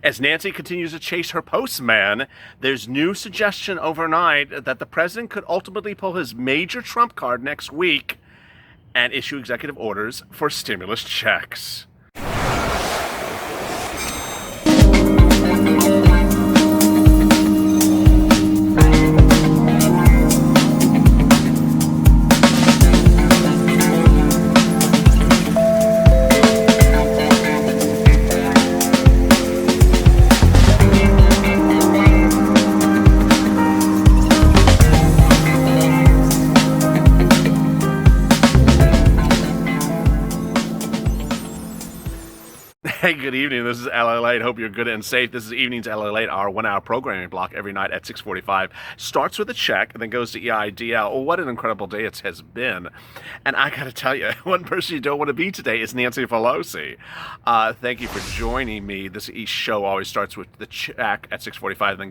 As Nancy continues to chase her postman, there's new suggestion overnight that the president could ultimately pull his major Trump card next week and issue executive orders for stimulus checks. Hey, good evening. This is LALATE. Hope you're good and safe. This is Evenings LALATE, our 1-hour programming block every night at 6:45. Starts with a check and then goes to EIDL. Oh, what an incredible day it has been. And I got to tell you, one person you don't want to be today is Nancy Pelosi. Thank you for joining me. This show always starts with the check at 6:45 and then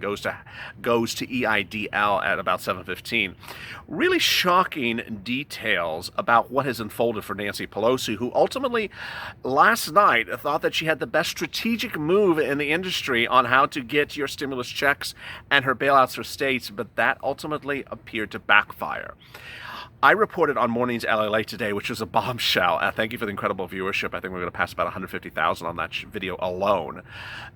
goes to EIDL at about 7:15. Really shocking details about what has unfolded for Nancy Pelosi, who ultimately last night thought that she had the best strategic move in the industry on how to get your stimulus checks and her bailouts for states, but that ultimately appeared to backfire. I reported on Mornings LALATE today, which was a bombshell. Thank you for the incredible viewership. I think we're going to pass about 150,000 on that video alone.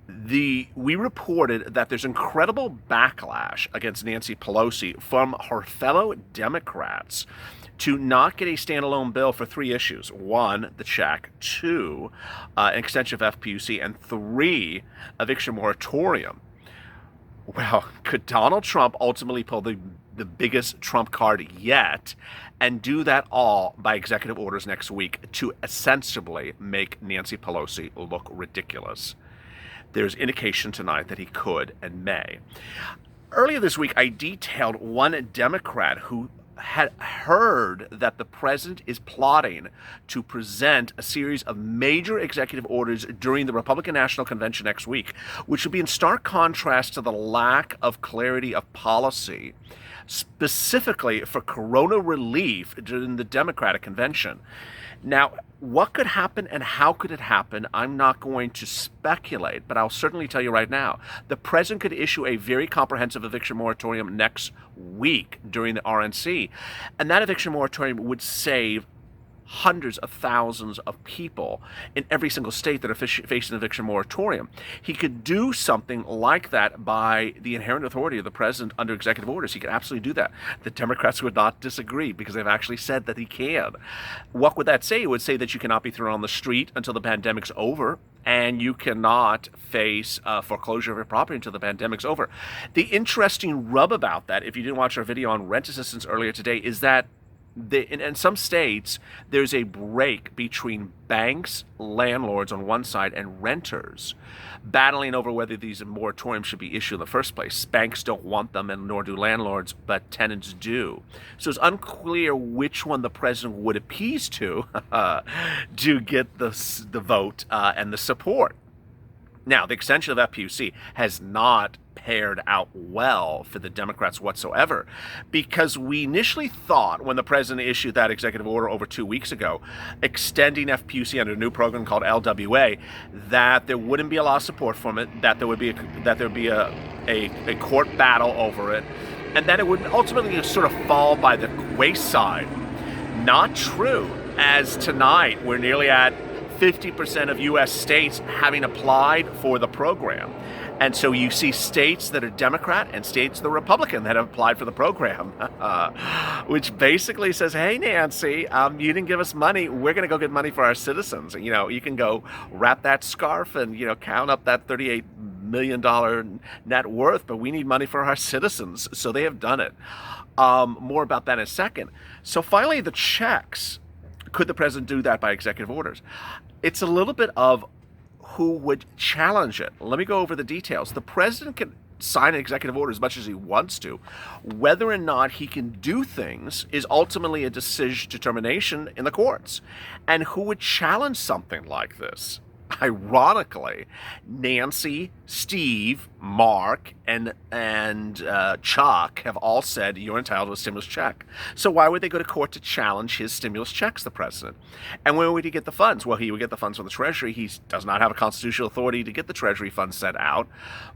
We reported that there's incredible backlash against Nancy Pelosi from her fellow Democrats to not get a standalone bill for 3 issues. 1, the check. 2, an extension of FPUC. And 3, eviction moratorium. Well, could Donald Trump ultimately pull the biggest Trump card yet and do that all by executive orders next week to ostensibly make Nancy Pelosi look ridiculous? There's indication tonight that he could and may. Earlier this week, I detailed one Democrat who had heard that the president is plotting to present a series of major executive orders during the Republican National Convention next week, which will be in stark contrast to the lack of clarity of policy, specifically for corona relief during the Democratic convention. Now, what could happen and how could it happen? I'm not going to speculate, but I'll certainly tell you right now. The president could issue a very comprehensive eviction moratorium next week during the RNC, and that eviction moratorium would save hundreds of thousands of people in every single state that are facing an eviction moratorium. He could do something like that by the inherent authority of the president under executive orders. He could absolutely do that. The Democrats would not disagree because they've actually said that he can. What would that say? It would say that you cannot be thrown on the street until the pandemic's over, and you cannot face foreclosure of your property until the pandemic's over. The interesting rub about that, if you didn't watch our video on rent assistance earlier today, is that in some states, there's a break between banks, landlords on one side, and renters battling over whether these moratoriums should be issued in the first place. Banks don't want them, and nor do landlords, but tenants do. So it's unclear which one the president would appease to get the vote and the support. Now, the extension of FPUC has not paired out well for the Democrats whatsoever, because we initially thought when the president issued that executive order over 2 weeks ago, extending FPUC under a new program called LWA, that there wouldn't be a lot of support from it, that there would be a court battle over it, and that it would ultimately sort of fall by the wayside. Not true, as tonight we're nearly at 50% of U.S. states having applied for the program. And so you see states that are Democrat and states that are Republican that have applied for the program, which basically says, hey, Nancy, you didn't give us money. We're going to go get money for our citizens. You can go wrap that scarf and, count up that $38 million net worth, but we need money for our citizens. So they have done it. More about that in a second. So finally, the checks. Could the president do that by executive orders? It's a little bit of who would challenge it. Let me go over the details. The president can sign an executive order as much as he wants to. Whether or not he can do things is ultimately a determination in the courts. And who would challenge something like this? Ironically, Nancy, Steve, Mark, and Chuck have all said you're entitled to a stimulus check. So why would they go to court to challenge his stimulus checks, the president? And where would he get the funds? Well, he would get the funds from the Treasury. He does not have a constitutional authority to get the Treasury funds sent out.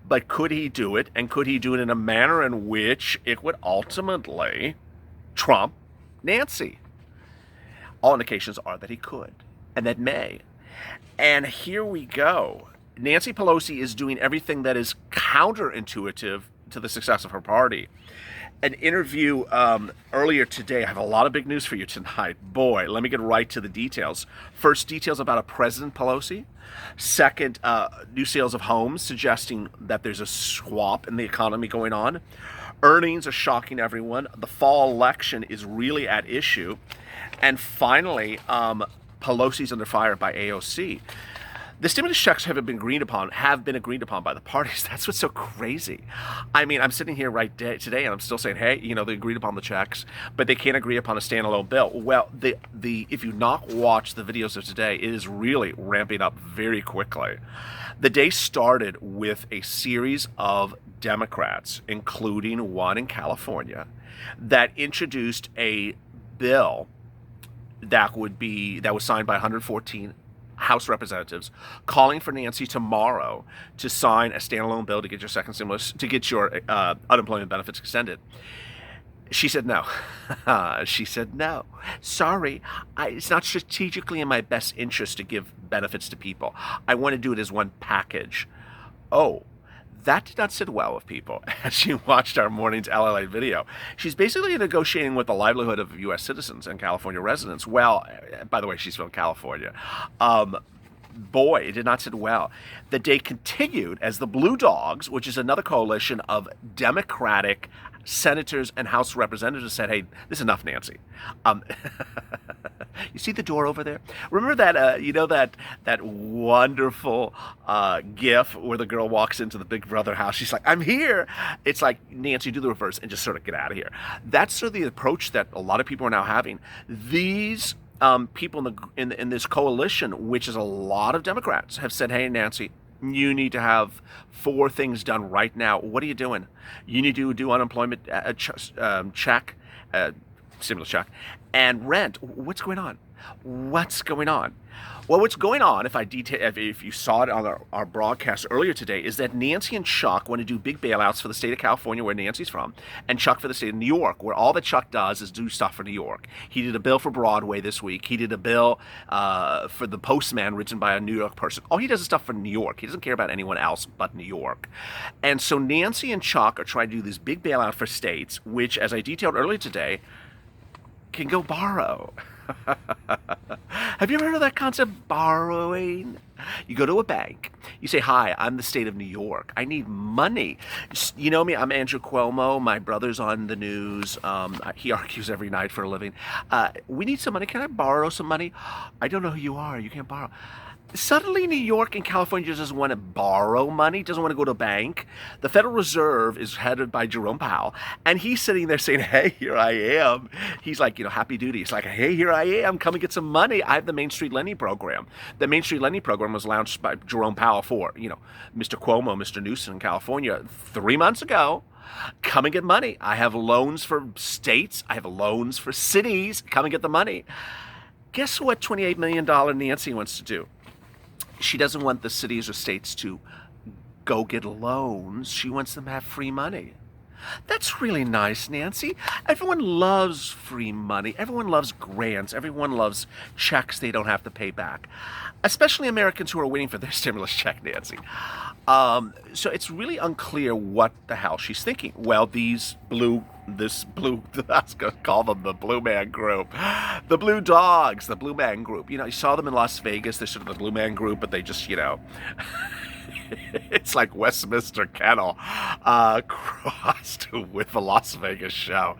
But could he do it? And could he do it in a manner in which it would ultimately trump Nancy? All indications are that he could, and that may. And here we go. Nancy Pelosi is doing everything that is counterintuitive to the success of her party. An interview earlier today. I have a lot of big news for you tonight. Boy, let me get right to the details. First, details about a President Pelosi. Second, new sales of homes suggesting that there's a swap in the economy going on. Earnings are shocking everyone. The fall election is really at issue. And finally, Pelosi's under fire by AOC. The stimulus checks have been agreed upon by the parties. That's what's so crazy. I mean, I'm sitting here today and I'm still saying, hey, they agreed upon the checks, but they can't agree upon a standalone bill. Well, if you not watch the videos of today, it is really ramping up very quickly. The day started with a series of Democrats, including one in California, that introduced a bill that was signed by 114 House representatives, calling for Nancy tomorrow to sign a standalone bill to get your second stimulus, to get your unemployment benefits extended. She said no. She said no. Sorry, it's not strategically in my best interest to give benefits to people. I want to do it as one package. Oh, that did not sit well with people as she watched our morning's LALATE video. She's basically negotiating with the livelihood of U.S. citizens and California residents. Well, by the way, she's from California. Boy, it did not sit well. The day continued as the Blue Dogs, which is another coalition of Democratic senators and House representatives, said, hey, this is enough, Nancy. You see the door over there? Remember that, that wonderful gif where the girl walks into the Big Brother house? She's like, I'm here. It's like, Nancy, do the reverse and just sort of get out of here. That's sort of the approach that a lot of people are now having. These people in this coalition, which is a lot of Democrats, have said, hey, Nancy, you need to have 4 things done right now. What are you doing? You need to do unemployment check, stimulus check, and rent. What's going on? What's going on? Well, what's going on, if you saw it on our broadcast earlier today, is that Nancy and Chuck want to do big bailouts for the state of California, where Nancy's from, and Chuck for the state of New York, where all that Chuck does is do stuff for New York. He did a bill for Broadway this week. He did a bill for the Postman written by a New York person. All he does is stuff for New York. He doesn't care about anyone else but New York. And so Nancy and Chuck are trying to do this big bailout for states, which, as I detailed earlier today, can go borrow. Have you ever heard of that concept, borrowing? You go to a bank, you say, hi, I'm the state of New York. I need money. You know me, I'm Andrew Cuomo. My brother's on the news. He argues every night for a living. We need some money. Can I borrow some money? I don't know who you are. You can't borrow. Suddenly, New York and California just doesn't want to borrow money, doesn't want to go to a bank. The Federal Reserve is headed by Jerome Powell, and he's sitting there saying, hey, here I am. He's like, happy duty. It's like, hey, here I am. Come and get some money. I have the Main Street Lending Program. The Main Street Lending Program was launched by Jerome Powell for, Mr. Cuomo, Mr. Mnuchin in California 3 months ago. Come and get money. I have loans for states. I have loans for cities. Come and get the money. Guess what $28 million Nancy wants to do? She doesn't want the cities or states to go get loans. She wants them to have free money. That's really nice, Nancy. Everyone loves free money. Everyone loves grants. Everyone loves checks they don't have to pay back, especially Americans who are waiting for their stimulus check, Nancy. So it's really unclear what the hell she's thinking. Well, I was going to call them the Blue Man Group. The Blue Dogs, the Blue Man Group. You saw them in Las Vegas. They're sort of the Blue Man Group, but they just, it's like Westminster Kennel crossed with the Las Vegas show.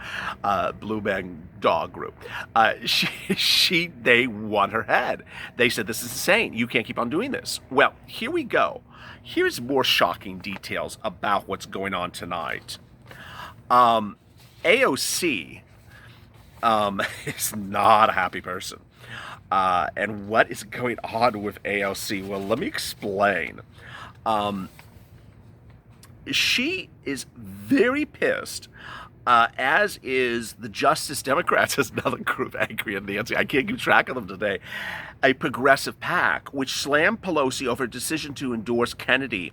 Blue Man Dog Group. They want her head. They said, this is insane. You can't keep on doing this. Well, here we go. Here's more shocking details about what's going on tonight. AOC is not a happy person. And what is going on with AOC? Well, let me explain. Um, she is very pissed, as is the Justice Democrats, as another group angry at Nancy. I can't keep track of them today. A progressive PAC, which slammed Pelosi over a decision to endorse Kennedy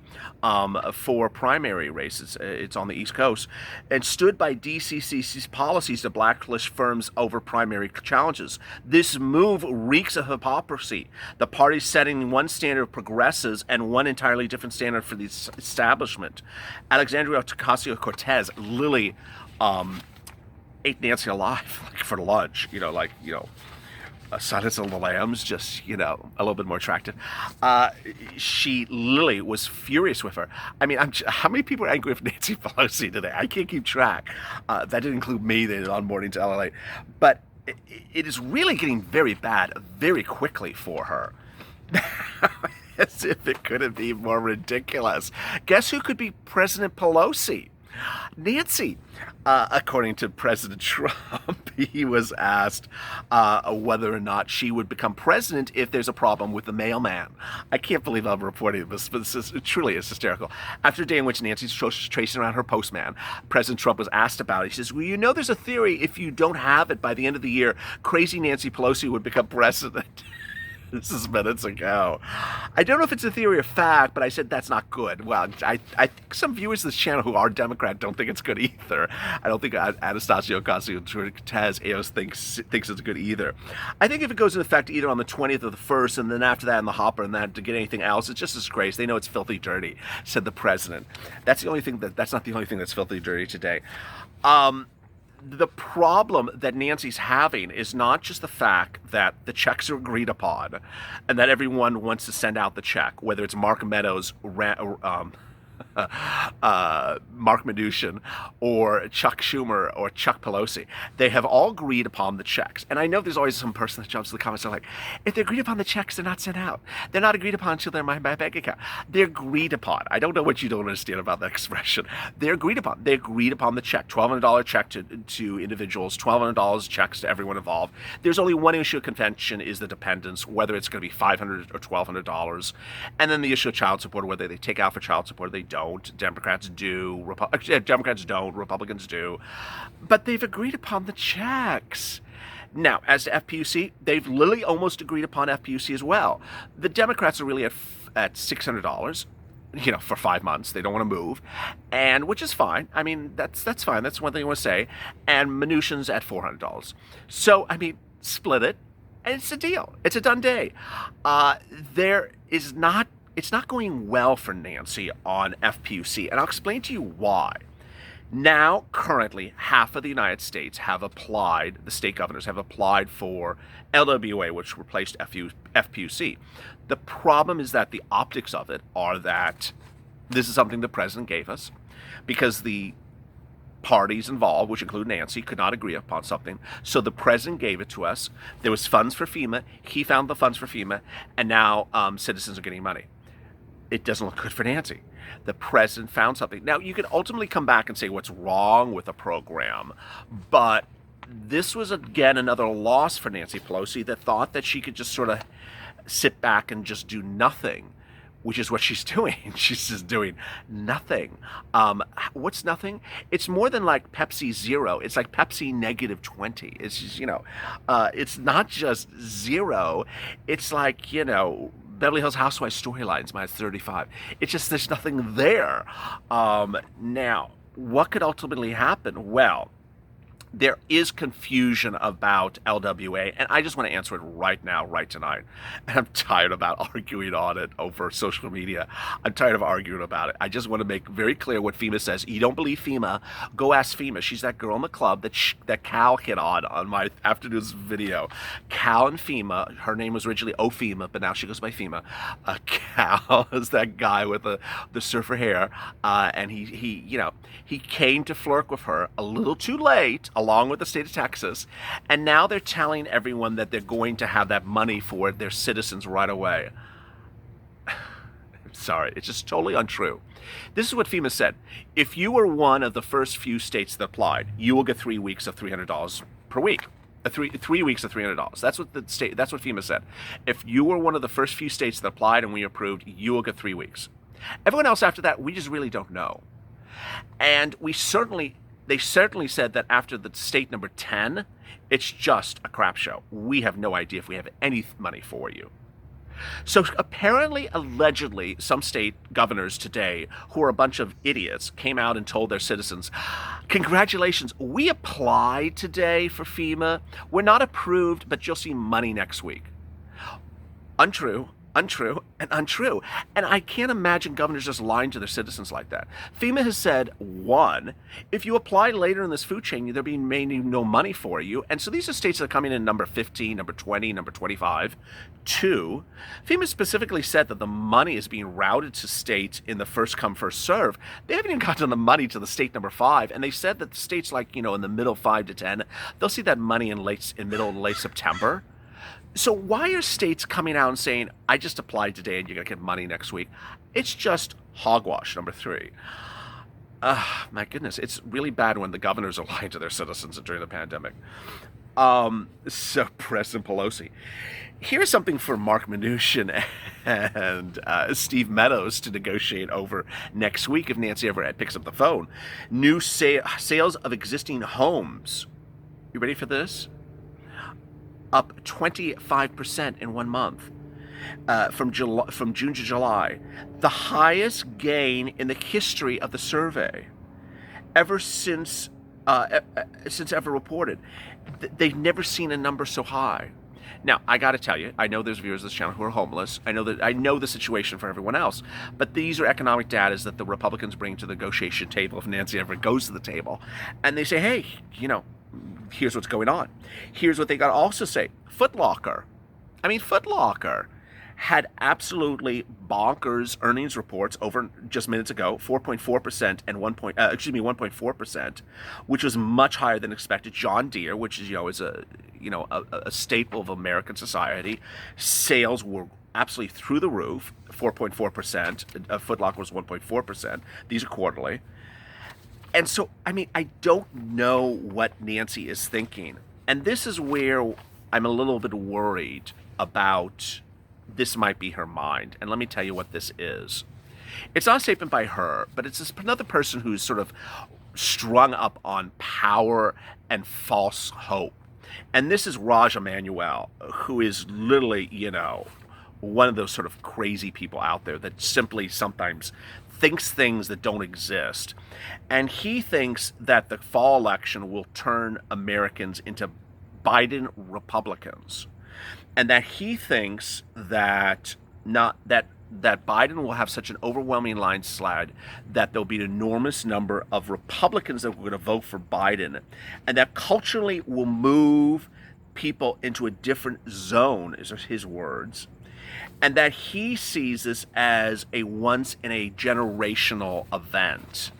for primary races. It's on the East Coast, and stood by DCCC's policies to blacklist firms over primary challenges. This move reeks of hypocrisy. The party setting one standard of progressives and one entirely different standard for the establishment. Alexandria Ocasio-Cortez literally ate Nancy alive, like, for lunch. Silence of the Lambs, just, a little bit more attractive. She literally was furious with her. I mean, how many people are angry with Nancy Pelosi today? I can't keep track. That didn't include me on Morning to LALATE. But it is really getting very bad very quickly for her. As if it couldn't be more ridiculous. Guess who could be President Pelosi? Nancy. According to President Trump, he was asked whether or not she would become president if there's a problem with the mailman. I can't believe I'm reporting this, but it truly is hysterical. After a day in which Nancy's tracing around her postman, President Trump was asked about it. He says, well, there's a theory if you don't have it by the end of the year, crazy Nancy Pelosi would become president. This is minutes ago. I don't know if it's a theory or fact, but I said that's not good. Well, I think some viewers of this channel who are Democrat don't think it's good either. I don't think Anastasia Ocasio-Cortez thinks it's good either. I think if it goes into effect either on the 20th or the 1st, and then after that in the hopper and that to get anything else, it's just a disgrace. They know it's filthy dirty, said the president. That's not the only thing that's filthy dirty today. The problem that Nancy's having is not just the fact that the checks are agreed upon and that everyone wants to send out the check, whether it's Mark Meadows, Mark Mnuchin, or Chuck Schumer, or Chuck Pelosi. They have all agreed upon the checks. And I know there's always some person that jumps in the comments and are like, if they're agreed upon the checks, they're not sent out. They're not agreed upon until they're in my bank account. They're agreed upon. I don't know what you don't understand about that expression. They're agreed upon. They agreed upon the check. $1,200 check to individuals, $1,200 checks to everyone involved. There's only one issue of contention is the dependents, whether it's going to be $500 or $1,200. And then the issue of child support, whether they take out for child support or they don't. Democrats don't, Republicans do, but they've agreed upon the checks. Now, as to FPUC, they've literally almost agreed upon FPUC as well. The Democrats are really at $600, for 5 months. They don't want to move, and which is fine. I mean, that's fine. That's one thing I want to say. And Mnuchin's at $400. So, I mean, split it, and it's a deal. It's a done day. It's not going well for Nancy on FPUC, and I'll explain to you why. Now, currently, half of the United States the state governors have applied for LWA, which replaced FPUC. The problem is that the optics of it are that this is something the president gave us because the parties involved, which include Nancy, could not agree upon something. So the president gave it to us. There was funds for FEMA. He found the funds for FEMA, and now citizens are getting money. It doesn't look good for Nancy. The president found something. Now, you can ultimately come back and say what's wrong with the program, but this was, again, another loss for Nancy Pelosi that thought that she could just sort of sit back and just do nothing, which is what she's doing. She's just doing nothing. What's nothing? It's more than like Pepsi Zero. It's like Pepsi -20. It's just, it's not just zero. It's like, Beverly Hills Housewives storylines -35. It's just there's nothing there. Now, what could ultimately happen? Well, there is confusion about LWA, and I just want to answer it right now, right tonight. And I'm tired about arguing on it over social media. I'm tired of arguing about it. I just want to make very clear what FEMA says. You don't believe FEMA? Go ask FEMA. She's that girl in the club that Cal hit on my afternoon's video. Cal and FEMA. Her name was originally OFEMA, but now she goes by FEMA. Cal is that guy with the surfer hair, and he came to flirt with her a little too late, along with the state of Texas, and now they're telling everyone that they're going to have that money for their citizens right away. Sorry, it's just totally untrue. This is what FEMA said. If you were one of the first few states that applied, you will get 3 weeks of $300 per week. 3 weeks of $300. That's what the state. That's what FEMA said. If you were one of the first few states that applied and we approved, you will get 3 weeks. Everyone else after that, we just really don't know. And they certainly said that after the state number 10, it's just a crap show. We have no idea if we have any money for you. So apparently, allegedly, some state governors today, who are a bunch of idiots, came out and told their citizens, congratulations, we applied today for FEMA. We're not approved, but you'll see money next week. Untrue. Untrue and untrue. And I can't imagine governors just lying to their citizens like that. FEMA has said, one, if you apply later in this food chain, there'll be no money for you. And so these are states that are coming in number 15, number 20, number 25. Two, FEMA specifically said that the money is being routed to states in the first come, first serve. They haven't even gotten the money to the state number 5. And they said that the states like, in the middle 5 to 10, they'll see that money in middle and late September. So why are states coming out and saying, I just applied today and you're going to get money next week? It's just hogwash, number 3. My goodness, it's really bad when the governors are lying to their citizens during the pandemic. So President Pelosi. Here's something for Mark Mnuchin and Steve Meadows to negotiate over next week if Nancy ever picks up the phone. New sales of existing homes. You ready for this? Up 25% in 1 month, from June to July, the highest gain in the history of the survey, ever since ever reported. They've never seen a number so high. Now, I got to tell you, I know there's viewers of this channel who are homeless. I know the situation for everyone else, but these are economic data that the Republicans bring to the negotiation table if Nancy ever goes to the table, and they say, hey, here's what's going on. Here's what they got to also say. Foot Locker had absolutely bonkers earnings reports over just minutes ago, 4.4% and 1.4%, which was much higher than expected. John Deere, which is a staple of American society, sales were absolutely through the roof, 4.4%. Foot Locker was 1.4%. These are quarterly. And so, I don't know what Nancy is thinking. And this is where I'm a little bit worried about this might be her mind. And let me tell you what this is. It's not a statement by her, but it's another person who's sort of strung up on power and false hope. And this is Raja Emanuel, who is literally, one of those sort of crazy people out there that simply sometimes thinks things that don't exist. And he thinks that the fall election will turn Americans into Biden Republicans. And that he thinks that Biden will have such an overwhelming landslide that there'll be an enormous number of Republicans that are going to vote for Biden, and that culturally will move people into a different zone, is his words. And that he sees this as a once in a generational event.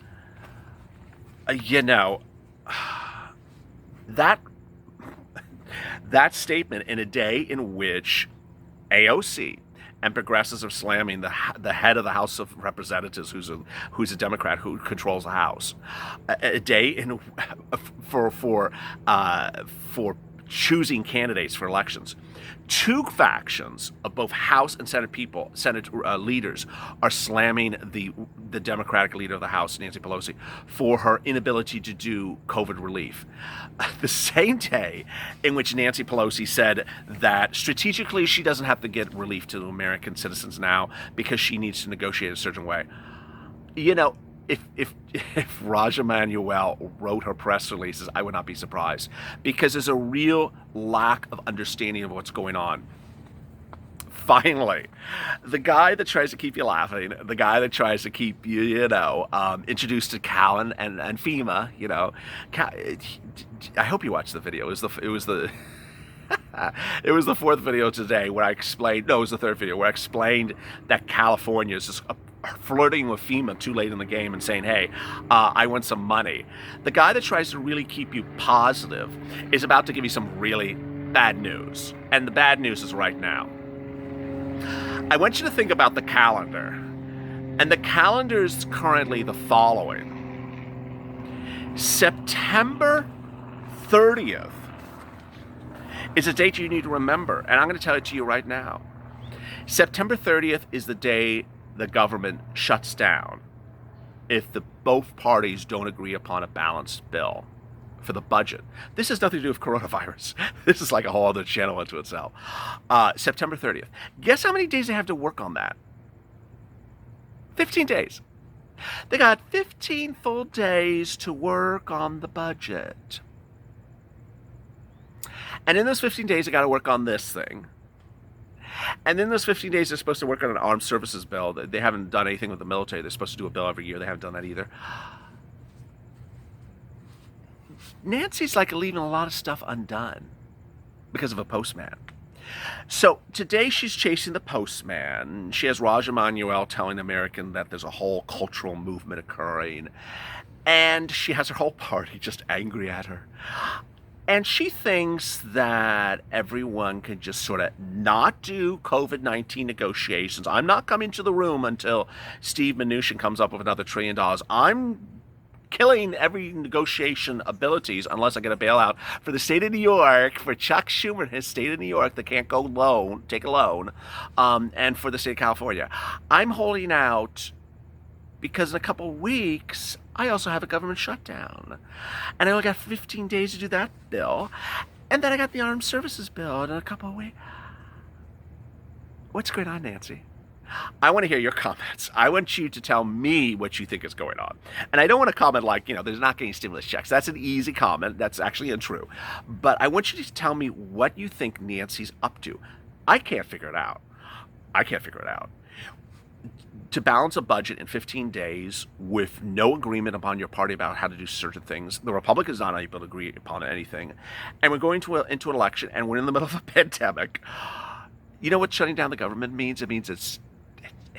That statement in a day in which AOC and progressives are slamming the head of the House of Representatives, who's a Democrat who controls the House, a day in for choosing candidates for elections. Two factions of both House and Senate leaders are slamming the Democratic leader of the House, Nancy Pelosi, for her inability to do COVID relief. The same day in which Nancy Pelosi said that strategically she doesn't have to get relief to American citizens now because she needs to negotiate a certain way. If Raja Emanuel wrote her press releases, I would not be surprised, because there's a real lack of understanding of what's going on. Finally, the guy that tries to keep you laughing, the guy that tries to keep you, introduced to Cal and FEMA, I hope you watched the video. It was the fourth video today where I explained. No, it was the third video where I explained that California is just flirting with FEMA too late in the game and saying, hey, I want some money. The guy that tries to really keep you positive is about to give you some really bad news. And the bad news is right now. I want you to think about the calendar. And the calendar is currently the following. September 30th It's a date you need to remember, and I'm going to tell it to you right now. September 30th is the day the government shuts down if both parties don't agree upon a balanced bill for the budget. This has nothing to do with coronavirus. This is like a whole other channel unto itself. September 30th. Guess how many days they have to work on that? 15 days. They got 15 full days to work on the budget. And in those 15 days, they got to work on this thing. And in those 15 days, they're supposed to work on an armed services bill. They haven't done anything with the military. They're supposed to do a bill every year. They haven't done that either. Nancy's like leaving a lot of stuff undone because of a postman. So today she's chasing the postman. She has Raja Emanuel telling American that there's a whole cultural movement occurring. And she has her whole party just angry at her. And she thinks that everyone can just sort of not do COVID-19 negotiations. I'm not coming to the room until Steve Mnuchin comes up with another $1 trillion. I'm killing every negotiation abilities unless I get a bailout for the state of New York, for Chuck Schumer and his state of New York that can't take a loan, and for the state of California. I'm holding out because in a couple of weeks, I also have a government shutdown. And I only got 15 days to do that bill. And then I got the armed services bill in a couple of weeks. What's going on, Nancy? I want to hear your comments. I want you to tell me what you think is going on. And I don't want to comment like, there's not getting stimulus checks. That's an easy comment. That's actually untrue. But I want you to tell me what you think Nancy's up to. I can't figure it out. To balance a budget in 15 days with no agreement upon your party about how to do certain things, the Republicans are not able to agree upon anything, and we're going into an election, and we're in the middle of a pandemic. You know what shutting down the government means? It means it's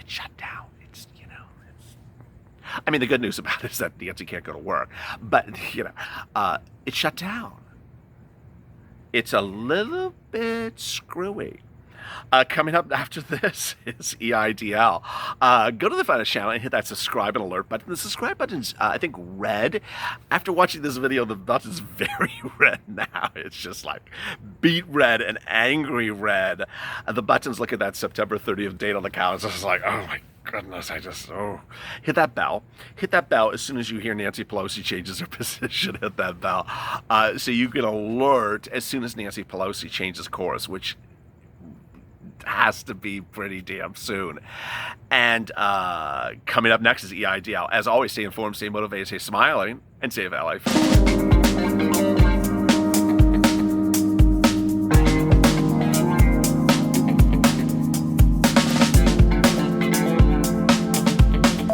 shut down. I mean, the good news about it is that Nancy can't go to work, but it's shut down. It's a little bit screwy. Coming up after this is EIDL. Go to the Finance channel and hit that subscribe and alert button. The subscribe button's, I think, red. After watching this video, the button's very red now. It's just like beet red and angry red. The buttons look at that September 30th date on the calendar. It's just like, oh my goodness, hit that bell. Hit that bell as soon as you hear Nancy Pelosi changes her position. Hit that bell. So you get alert as soon as Nancy Pelosi changes course, which has to be pretty damn soon. And coming up next is EIDL. As always, stay informed, stay motivated, stay smiling, and save that life.